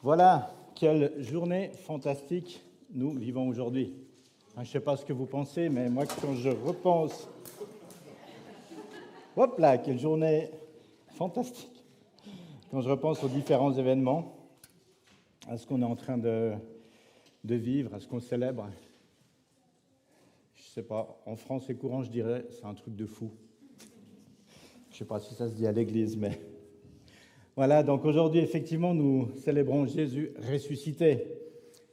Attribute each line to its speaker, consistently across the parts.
Speaker 1: Voilà, quelle journée fantastique nous vivons aujourd'hui. Je ne sais pas ce que vous pensez, mais moi, quand je repense... Hop là, quelle journée fantastique. Quand je repense aux différents événements, à ce qu'on est en train de vivre, à ce qu'on célèbre, je ne sais pas, en France c'est courant, je dirais, c'est un truc de fou. Je ne sais pas si ça se dit à l'église, mais... Voilà, donc aujourd'hui, effectivement, nous célébrons Jésus ressuscité.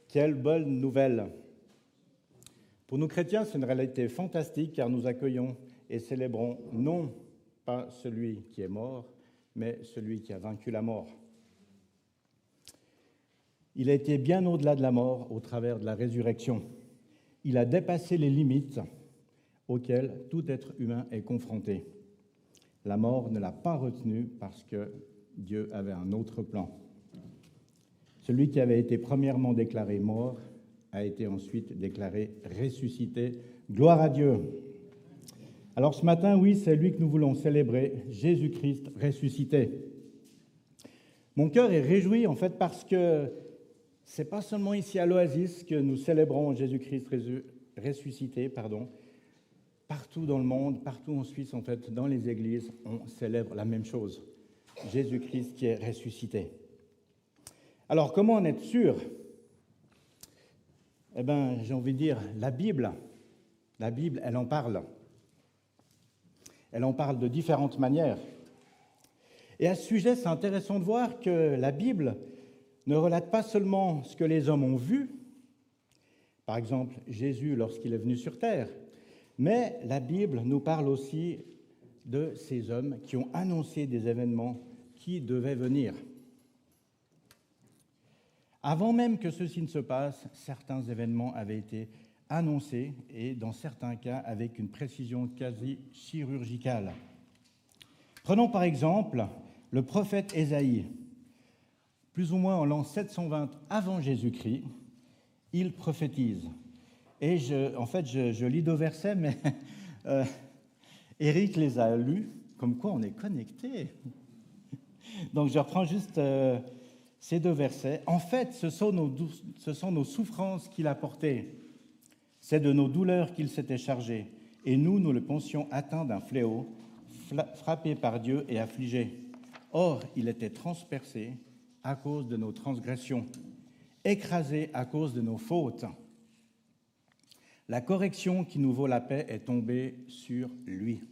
Speaker 1: Quelle bonne nouvelle! Pour nous chrétiens, c'est une réalité fantastique car nous accueillons et célébrons non pas celui qui est mort, mais celui qui a vaincu la mort. Il a été bien au-delà de la mort au travers de la résurrection. Il a dépassé les limites auxquelles tout être humain est confronté. La mort ne l'a pas retenu parce que Dieu avait un autre plan. Celui qui avait été premièrement déclaré mort a été ensuite déclaré ressuscité. Gloire à Dieu. Alors ce matin, oui, c'est lui que nous voulons célébrer, Jésus-Christ ressuscité. Mon cœur est réjoui en fait parce que c'est pas seulement ici à l'Oasis que nous célébrons Jésus-Christ ressuscité, Partout dans le monde, partout en Suisse, en fait, dans les églises, on célèbre la même chose. Jésus-Christ qui est ressuscité. Alors, comment en être sûr ? Eh bien, j'ai envie de dire, la Bible, elle en parle. Elle en parle de différentes manières. Et à ce sujet, c'est intéressant de voir que la Bible ne relate pas seulement ce que les hommes ont vu, par exemple Jésus lorsqu'il est venu sur terre, mais la Bible nous parle aussi de ces hommes qui ont annoncé des événements qui devaient venir. Avant même que ceci ne se passe, certains événements avaient été annoncés et dans certains cas avec une précision quasi chirurgicale. Prenons par exemple le prophète Ésaïe. Plus ou moins en l'an 720 avant Jésus-Christ, il prophétise. Et je lis 2 versets, mais Eric les a lus, comme quoi on est connectés. Donc je reprends juste ces 2 versets. En fait, ce sont nos souffrances qu'il a portées. C'est de nos douleurs qu'il s'était chargé. Et nous le pensions atteint d'un fléau, frappé par Dieu et affligé. Or, il était transpercé à cause de nos transgressions, écrasé à cause de nos fautes. La correction qui nous vaut la paix est tombée sur lui.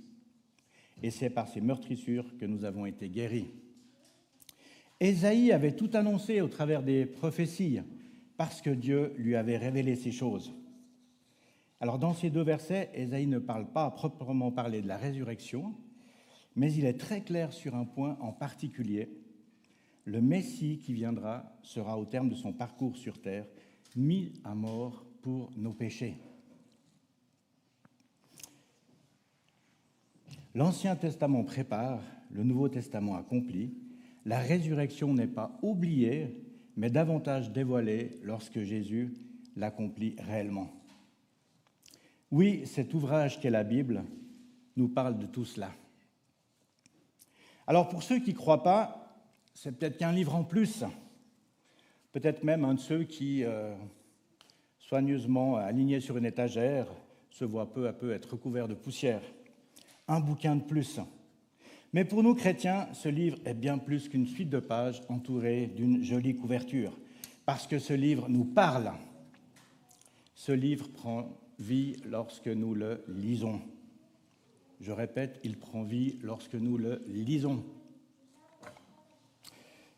Speaker 1: Et c'est par ses meurtrissures que nous avons été guéris. Ésaïe avait tout annoncé au travers des prophéties, parce que Dieu lui avait révélé ces choses. Alors dans ces 2 versets, Ésaïe ne parle pas à proprement parler de la résurrection, mais il est très clair sur un point en particulier. Le Messie qui viendra sera au terme de son parcours sur terre, mis à mort pour nos péchés. L'Ancien Testament prépare, le Nouveau Testament accomplit. La résurrection n'est pas oubliée, mais davantage dévoilée lorsque Jésus l'accomplit réellement. Oui, cet ouvrage qu'est la Bible nous parle de tout cela. Alors pour ceux qui ne croient pas, c'est peut-être qu'un livre en plus, peut-être même un de ceux qui, soigneusement alignés sur une étagère, se voit peu à peu être recouvert de poussière. Un bouquin de plus. Mais pour nous chrétiens, ce livre est bien plus qu'une suite de pages entourées d'une jolie couverture, parce que ce livre nous parle. Ce livre prend vie lorsque nous le lisons. Je répète, il prend vie lorsque nous le lisons.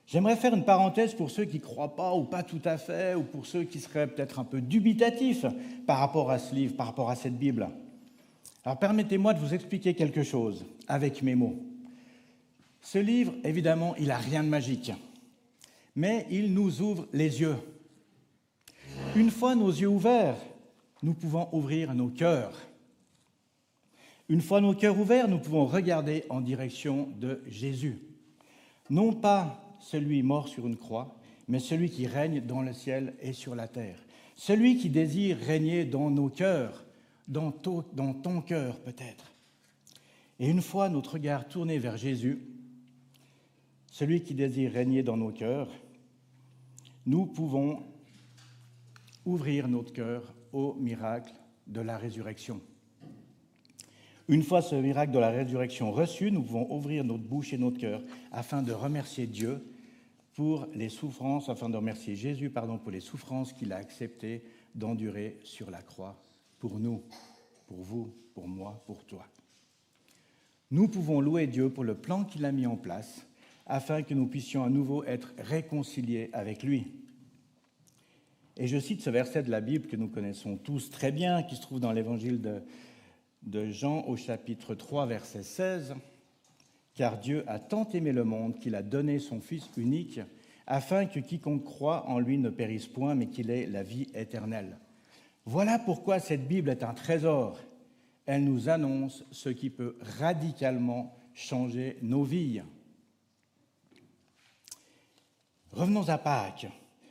Speaker 1: J'aimerais faire une parenthèse pour ceux qui ne croient pas ou pas tout à fait, ou pour ceux qui seraient peut-être un peu dubitatifs par rapport à ce livre, par rapport à cette Bible. Alors permettez-moi de vous expliquer quelque chose avec mes mots. Ce livre, évidemment, il n'a rien de magique, mais il nous ouvre les yeux. Une fois nos yeux ouverts, nous pouvons ouvrir nos cœurs. Une fois nos cœurs ouverts, nous pouvons regarder en direction de Jésus. Non pas celui mort sur une croix, mais celui qui règne dans le ciel et sur la terre. Celui qui désire régner dans nos cœurs, dans ton cœur peut-être. Et une fois notre regard tourné vers Jésus, celui qui désire régner dans nos cœurs, nous pouvons ouvrir notre cœur au miracle de la résurrection. Une fois ce miracle de la résurrection reçu, nous pouvons ouvrir notre bouche et notre cœur afin de remercier Dieu pour les souffrances, afin de remercier Jésus, pour les souffrances qu'il a acceptées d'endurer sur la croix pour nous, pour vous, pour moi, pour toi. Nous pouvons louer Dieu pour le plan qu'il a mis en place afin que nous puissions à nouveau être réconciliés avec lui. Et je cite ce verset de la Bible que nous connaissons tous très bien, qui se trouve dans l'évangile de Jean au chapitre 3, verset 16. « Car Dieu a tant aimé le monde qu'il a donné son Fils unique, afin que quiconque croit en lui ne périsse point, mais qu'il ait la vie éternelle. » Voilà pourquoi cette Bible est un trésor. Elle nous annonce ce qui peut radicalement changer nos vies. Revenons à Pâques.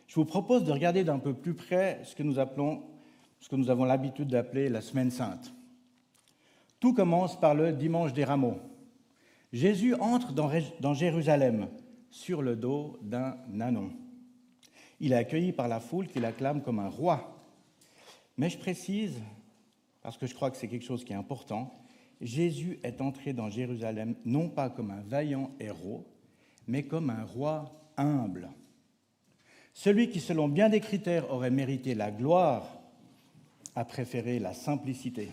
Speaker 1: Je vous propose de regarder d'un peu plus près ce que nous avons l'habitude d'appeler la Semaine Sainte. Tout commence par le dimanche des Rameaux. Jésus entre dans Jérusalem sur le dos d'un ânon. Il est accueilli par la foule qui l'acclame comme un roi. Mais je précise, parce que je crois que c'est quelque chose qui est important, Jésus est entré dans Jérusalem non pas comme un vaillant héros, mais comme un roi humble. Celui qui, selon bien des critères, aurait mérité la gloire, a préféré la simplicité.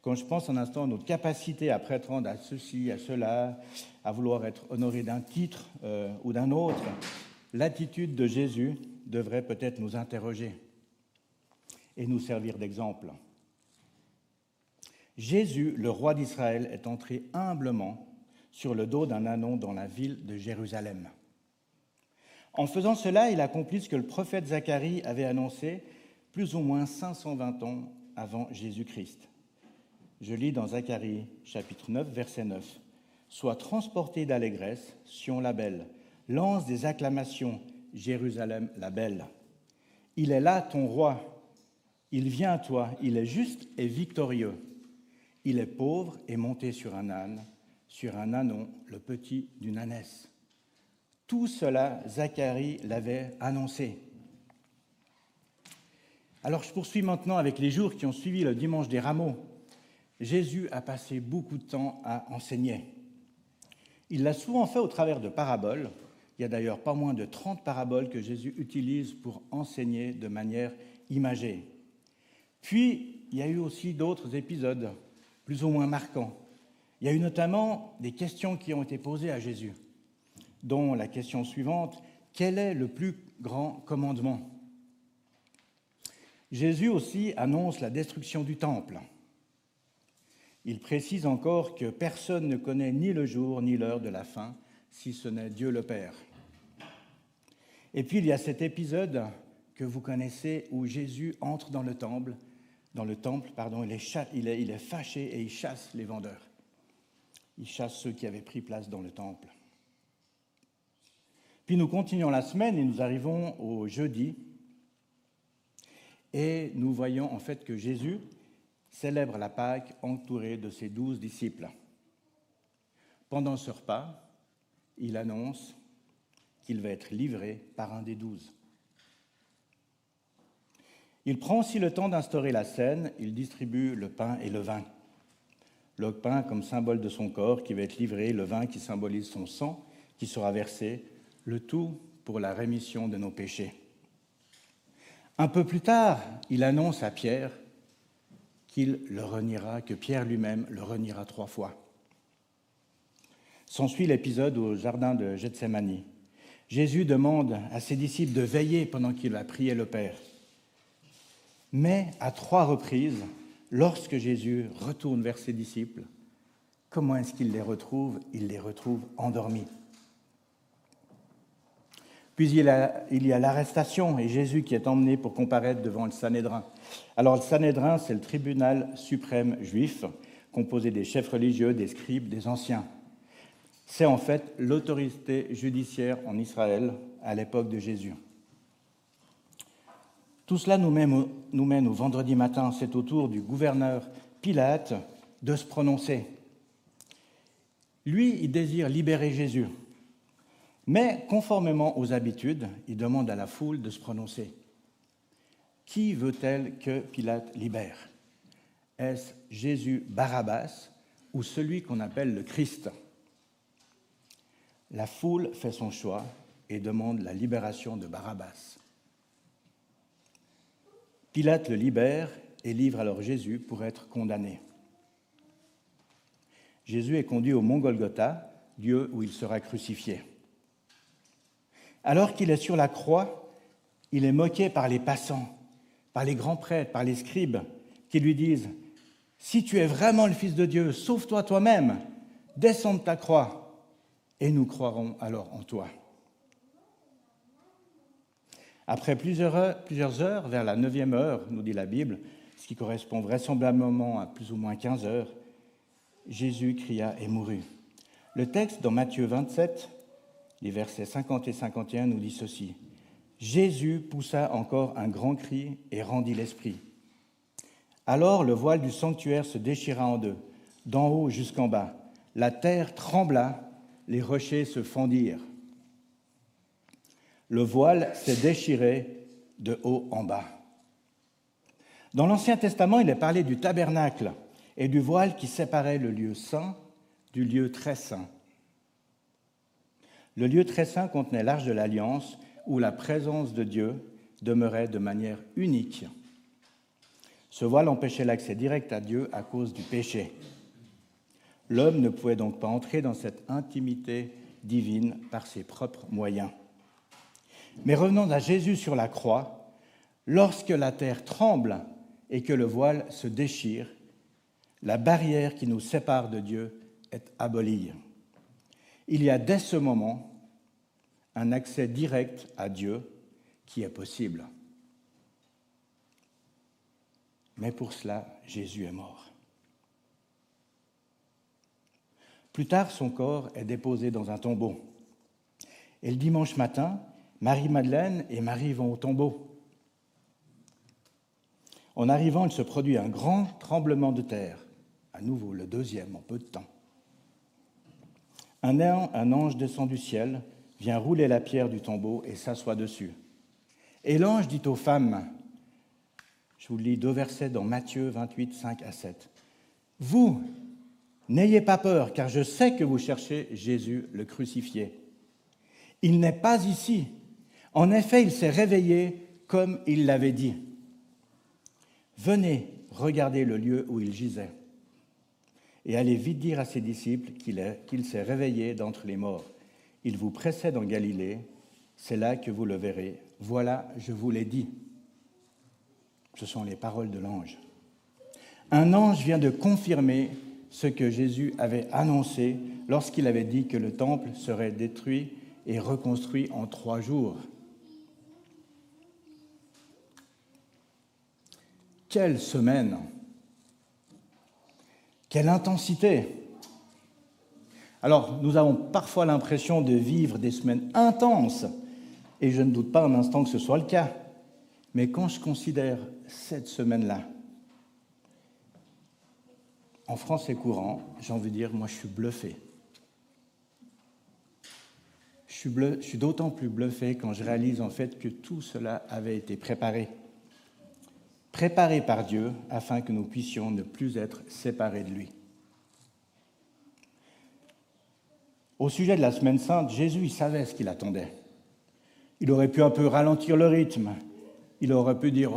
Speaker 1: Quand je pense un instant à notre capacité à prétendre à ceci, à cela, à vouloir être honoré d'un titre ou d'un autre, l'attitude de Jésus devrait peut-être nous interroger et nous servir d'exemple. Jésus, le roi d'Israël, est entré humblement sur le dos d'un ânon dans la ville de Jérusalem. En faisant cela, il accomplit ce que le prophète Zacharie avait annoncé plus ou moins 520 ans avant Jésus-Christ. Je lis dans Zacharie, chapitre 9, verset 9. « Sois transporté d'allégresse, Sion la belle, lance des acclamations, Jérusalem la belle. Il est là ton roi. Il vient à toi, il est juste et victorieux. Il est pauvre et monté sur un âne, sur un ânon, le petit d'une ânesse. » Tout cela, Zacharie l'avait annoncé. Alors je poursuis maintenant avec les jours qui ont suivi le dimanche des Rameaux. Jésus a passé beaucoup de temps à enseigner. Il l'a souvent fait au travers de paraboles. Il y a d'ailleurs pas moins de 30 paraboles que Jésus utilise pour enseigner de manière imagée. Puis, il y a eu aussi d'autres épisodes, plus ou moins marquants. Il y a eu notamment des questions qui ont été posées à Jésus, dont la question suivante, « Quel est le plus grand commandement ?» Jésus aussi annonce la destruction du temple. Il précise encore que personne ne connaît ni le jour ni l'heure de la fin, si ce n'est Dieu le Père. Et puis, il y a cet épisode que vous connaissez où Jésus entre dans le temple, il est fâché et il chasse les vendeurs. Il chasse ceux qui avaient pris place dans le temple. Puis nous continuons la semaine et nous arrivons au jeudi. Et nous voyons en fait que Jésus célèbre la Pâque entouré de ses 12 disciples. Pendant ce repas, il annonce qu'il va être livré par un des 12. Il prend aussi le temps d'instaurer la scène, il distribue le pain et le vin. Le pain comme symbole de son corps qui va être livré, le vin qui symbolise son sang qui sera versé, le tout pour la rémission de nos péchés. Un peu plus tard, il annonce à Pierre qu'il le reniera, que Pierre lui-même le reniera 3 fois. S'ensuit l'épisode au jardin de Gethsémani. Jésus demande à ses disciples de veiller pendant qu'il va prier le Père. Mais à 3 reprises, lorsque Jésus retourne vers ses disciples, comment est-ce qu'il les retrouve ? Il les retrouve endormis. Puis il y a l'arrestation et Jésus qui est emmené pour comparaître devant le Sanhédrin. Alors le Sanhédrin, c'est le tribunal suprême juif, composé des chefs religieux, des scribes, des anciens. C'est en fait l'autorité judiciaire en Israël à l'époque de Jésus. Tout cela nous mène au vendredi matin. C'est au tour du gouverneur Pilate de se prononcer. Lui, il désire libérer Jésus. Mais conformément aux habitudes, il demande à la foule de se prononcer. Qui veut-elle que Pilate libère? Est-ce Jésus Barabbas ou celui qu'on appelle le Christ? La foule fait son choix et demande la libération de Barabbas. Pilate le libère et livre alors Jésus pour être condamné. Jésus est conduit au mont Golgotha, lieu où il sera crucifié. Alors qu'il est sur la croix, il est moqué par les passants, par les grands prêtres, par les scribes, qui lui disent « Si tu es vraiment le Fils de Dieu, sauve-toi toi-même, descends de ta croix, et nous croirons alors en toi. » Après plusieurs heures, vers la 9e heure, nous dit la Bible, ce qui correspond vraisemblablement à plus ou moins 15 heures, Jésus cria et mourut. Le texte dans Matthieu 27, les versets 50 et 51, nous dit ceci. Jésus poussa encore un grand cri et rendit l'esprit. Alors le voile du sanctuaire se déchira en deux, d'en haut jusqu'en bas. La terre trembla, les rochers se fendirent. Le voile s'est déchiré de haut en bas. Dans l'Ancien Testament, il est parlé du tabernacle et du voile qui séparait le lieu saint du lieu très saint. Le lieu très saint contenait l'arche de l'Alliance où la présence de Dieu demeurait de manière unique. Ce voile empêchait l'accès direct à Dieu à cause du péché. L'homme ne pouvait donc pas entrer dans cette intimité divine par ses propres moyens. Mais revenons à Jésus sur la croix, lorsque la terre tremble et que le voile se déchire, la barrière qui nous sépare de Dieu est abolie. Il y a dès ce moment un accès direct à Dieu qui est possible. Mais pour cela, Jésus est mort. Plus tard, son corps est déposé dans un tombeau. Et le dimanche matin, Marie-Madeleine et Marie vont au tombeau. En arrivant, il se produit un grand tremblement de terre, à nouveau le deuxième en peu de temps. Un ange descend du ciel, vient rouler la pierre du tombeau et s'assoit dessus. Et l'ange dit aux femmes, je vous lis 2 versets dans Matthieu 28, 5 à 7. « Vous, n'ayez pas peur, car je sais que vous cherchez Jésus le crucifié. Il n'est pas ici. En effet, il s'est réveillé comme il l'avait dit. Venez, regardez le lieu où il gisait. Et allez vite dire à ses disciples qu'il s'est réveillé d'entre les morts. Il vous précède en Galilée, c'est là que vous le verrez. Voilà, je vous l'ai dit. » Ce sont les paroles de l'ange. Un ange vient de confirmer ce que Jésus avait annoncé lorsqu'il avait dit que le temple serait détruit et reconstruit en 3 jours. Quelle semaine! Quelle intensité! Alors, nous avons parfois l'impression de vivre des semaines intenses, et je ne doute pas un instant que ce soit le cas. Mais quand je considère cette semaine-là, en français courant, j'ai envie de dire, moi je suis bluffé. Je suis d'autant plus bluffé quand je réalise en fait que tout cela avait été préparé. Préparé par Dieu afin que nous puissions ne plus être séparés de lui. Au sujet de la Semaine Sainte, Jésus, il savait ce qu'il attendait. Il aurait pu un peu ralentir le rythme. Il aurait pu dire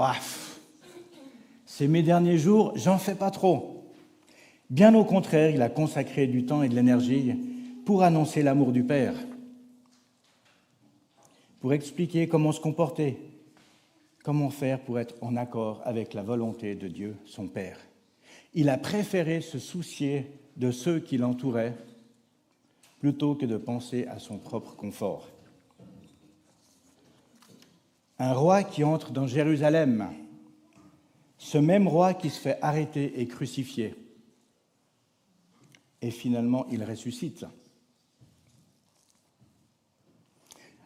Speaker 1: « c'est mes derniers jours, j'en fais pas trop ». Bien au contraire, il a consacré du temps et de l'énergie pour annoncer l'amour du Père, pour expliquer comment se comporter, comment faire pour être en accord avec la volonté de Dieu, son Père. Il a préféré se soucier de ceux qui l'entouraient plutôt que de penser à son propre confort. Un roi qui entre dans Jérusalem, ce même roi qui se fait arrêter et crucifier, et finalement il ressuscite.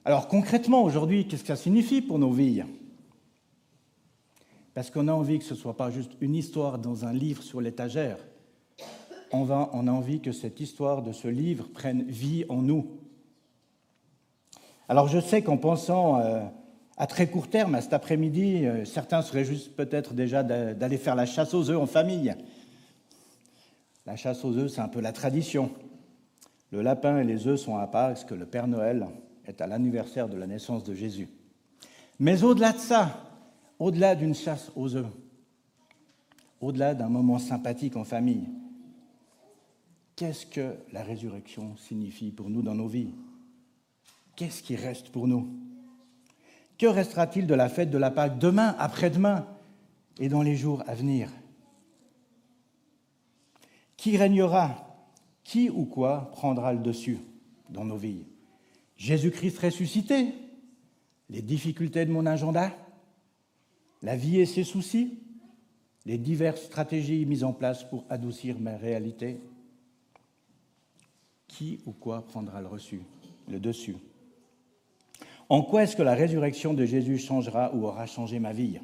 Speaker 1: Alors concrètement, aujourd'hui, qu'est-ce que ça signifie pour nos vies ? Parce qu'on a envie que ce ne soit pas juste une histoire dans un livre sur l'étagère. On a envie que cette histoire de ce livre prenne vie en nous. Alors je sais qu'en pensant à très court terme, à cet après-midi, certains se réjouissent peut-être déjà d'aller faire la chasse aux œufs en famille. La chasse aux œufs, c'est un peu la tradition. Le lapin et les œufs sont à part parce que le Père Noël est à l'anniversaire de la naissance de Jésus. Mais au-delà de ça, au-delà d'une chasse aux œufs, au-delà d'un moment sympathique en famille, qu'est-ce que la résurrection signifie pour nous dans nos vies? Qu'est-ce qui reste pour nous? Que restera-t-il de la fête de la Pâque demain, après-demain et dans les jours à venir? Qui régnera? Qui ou quoi prendra le dessus dans nos vies? Jésus-Christ ressuscité? Les difficultés de mon agenda? La vie et ses soucis? Les diverses stratégies mises en place pour adoucir ma réalité? Qui ou quoi prendra le dessus? En quoi est-ce que la résurrection de Jésus changera ou aura changé ma vie?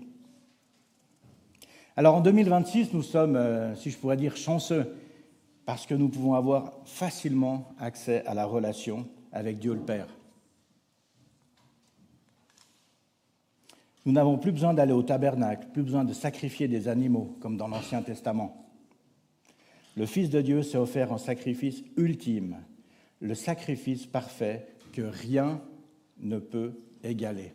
Speaker 1: Alors en 2026, nous sommes, si je pourrais dire, chanceux, parce que nous pouvons avoir facilement accès à la relation avec Dieu le Père. Nous n'avons plus besoin d'aller au tabernacle, plus besoin de sacrifier des animaux, comme dans l'Ancien Testament. Le Fils de Dieu s'est offert en sacrifice ultime, le sacrifice parfait que rien ne peut égaler.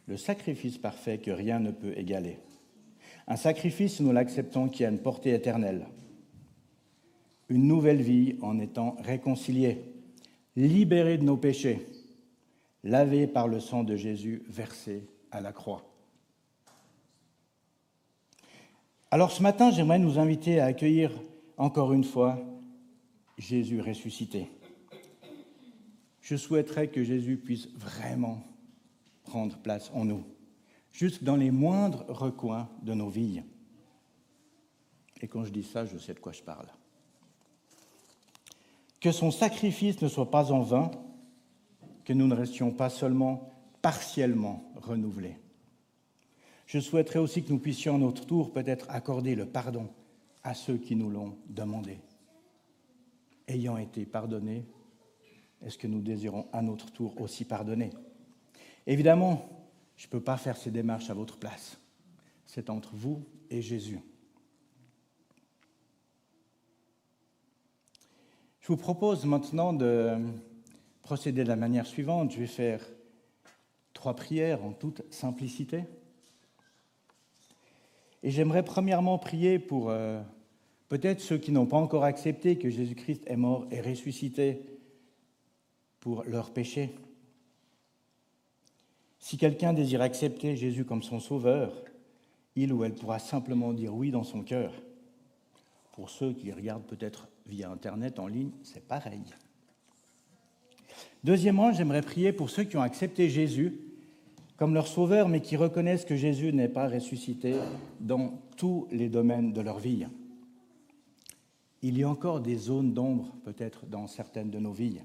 Speaker 1: Le sacrifice parfait que rien ne peut égaler. Un sacrifice, si nous l'acceptons, qui a une portée éternelle. Une nouvelle vie en étant réconciliés, libérés de nos péchés, lavés par le sang de Jésus versé à la croix. Alors ce matin, j'aimerais nous inviter à accueillir encore une fois Jésus ressuscité. Je souhaiterais que Jésus puisse vraiment prendre place en nous, jusque dans les moindres recoins de nos vies. Et quand je dis ça, je sais de quoi je parle. Que son sacrifice ne soit pas en vain, que nous ne restions pas seulement partiellement renouvelés. Je souhaiterais aussi que nous puissions à notre tour peut-être accorder le pardon à ceux qui nous l'ont demandé. Ayant été pardonnés, est-ce que nous désirons à notre tour aussi pardonner? Évidemment, je ne peux pas faire ces démarches à votre place. C'est entre vous et Jésus. Je vous propose maintenant de procéder de la manière suivante. Je vais faire 3 prières en toute simplicité. Et j'aimerais premièrement prier pour peut-être ceux qui n'ont pas encore accepté que Jésus-Christ est mort et ressuscité pour leurs péchés. Si quelqu'un désire accepter Jésus comme son sauveur, il ou elle pourra simplement dire oui dans son cœur. Pour ceux qui regardent peut-être via Internet en ligne, c'est pareil. Deuxièmement, j'aimerais prier pour ceux qui ont accepté Jésus comme leur sauveur, mais qui reconnaissent que Jésus n'est pas ressuscité dans tous les domaines de leur vie. Il y a encore des zones d'ombre, peut-être, dans certaines de nos vies.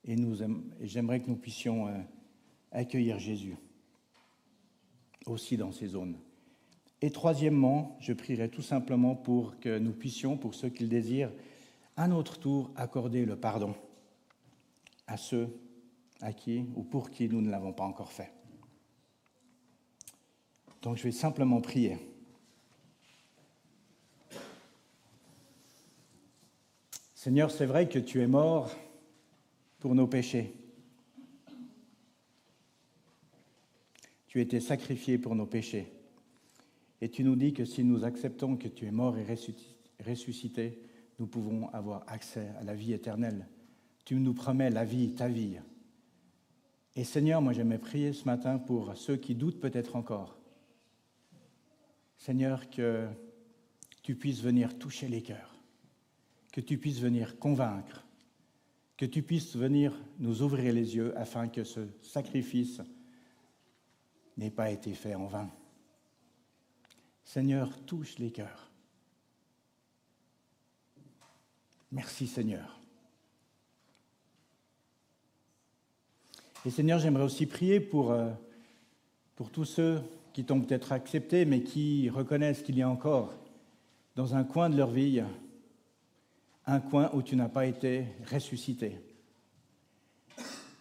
Speaker 1: Et j'aimerais que nous puissions accueillir Jésus aussi dans ces zones. Et troisièmement, je prierai tout simplement pour que nous puissions, pour ceux qui le désirent, à notre tour accorder le pardon à ceux à qui ou pour qui nous ne l'avons pas encore fait. Donc je vais simplement prier. Seigneur, c'est vrai que tu es mort pour nos péchés. Tu as été sacrifié pour nos péchés. Et tu nous dis que si nous acceptons que tu es mort et ressuscité, nous pouvons avoir accès à la vie éternelle. Tu nous promets la vie, ta vie. Et Seigneur, moi j'aimerais prier ce matin pour ceux qui doutent peut-être encore. Seigneur, que tu puisses venir toucher les cœurs, que tu puisses venir convaincre, que tu puisses venir nous ouvrir les yeux afin que ce sacrifice n'ait pas été fait en vain. Seigneur, touche les cœurs. Merci Seigneur. Et Seigneur, j'aimerais aussi prier pour tous ceux qui t'ont peut-être accepté, mais qui reconnaissent qu'il y a encore, dans un coin de leur vie, un coin où tu n'as pas été ressuscité.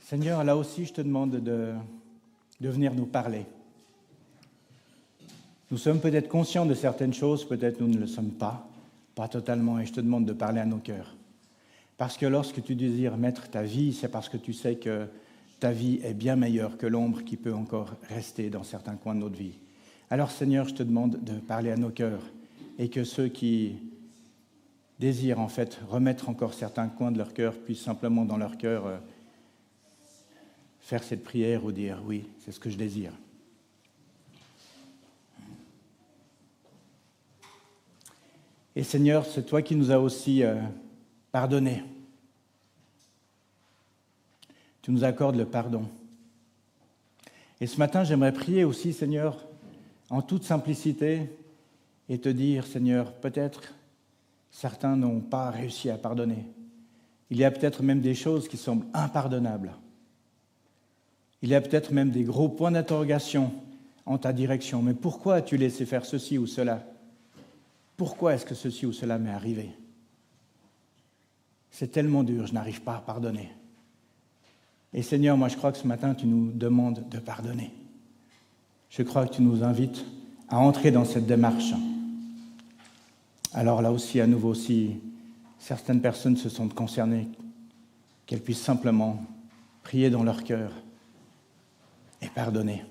Speaker 1: Seigneur, là aussi, je te demande de venir nous parler. Nous sommes peut-être conscients de certaines choses, peut-être nous ne le sommes pas totalement, et je te demande de parler à nos cœurs. Parce que lorsque tu désires mettre ta vie, c'est parce que tu sais que ta vie est bien meilleure que l'ombre qui peut encore rester dans certains coins de notre vie. Alors Seigneur, je te demande de parler à nos cœurs, et que ceux qui désirent en fait remettre encore certains coins de leur cœur puissent simplement dans leur cœur faire cette prière ou dire oui, c'est ce que je désire. Et Seigneur, c'est toi qui nous as aussi pardonné. Tu nous accordes le pardon. Et ce matin, j'aimerais prier aussi, Seigneur, en toute simplicité, et te dire, Seigneur, peut-être certains n'ont pas réussi à pardonner. Il y a peut-être même des choses qui semblent impardonnables. Il y a peut-être même des gros points d'interrogation en ta direction. Mais pourquoi as-tu laissé faire ceci ou cela ? Pourquoi est-ce que ceci ou cela m'est arrivé ? C'est tellement dur, je n'arrive pas à pardonner. Et Seigneur, moi je crois que ce matin, tu nous demandes de pardonner. Je crois que tu nous invites à entrer dans cette démarche. Alors là aussi, à nouveau, si certaines personnes se sentent concernées, qu'elles puissent simplement prier dans leur cœur et pardonner.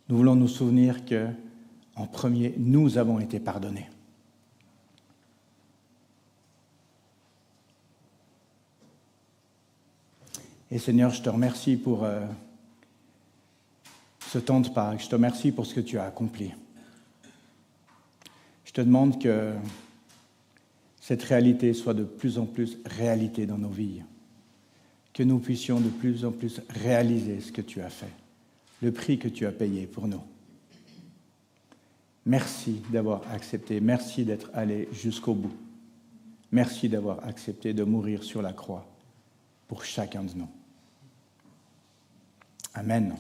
Speaker 1: Nous voulons nous souvenir que, en premier, nous avons été pardonnés. Et Seigneur, je te remercie pour ce temps de Pâques. Je te remercie pour ce que tu as accompli. Je te demande que cette réalité soit de plus en plus réalité dans nos vies. Que nous puissions de plus en plus réaliser ce que tu as fait, le prix que tu as payé pour nous. Merci d'avoir accepté, merci d'être allé jusqu'au bout. Merci d'avoir accepté de mourir sur la croix pour chacun de nous. Amen.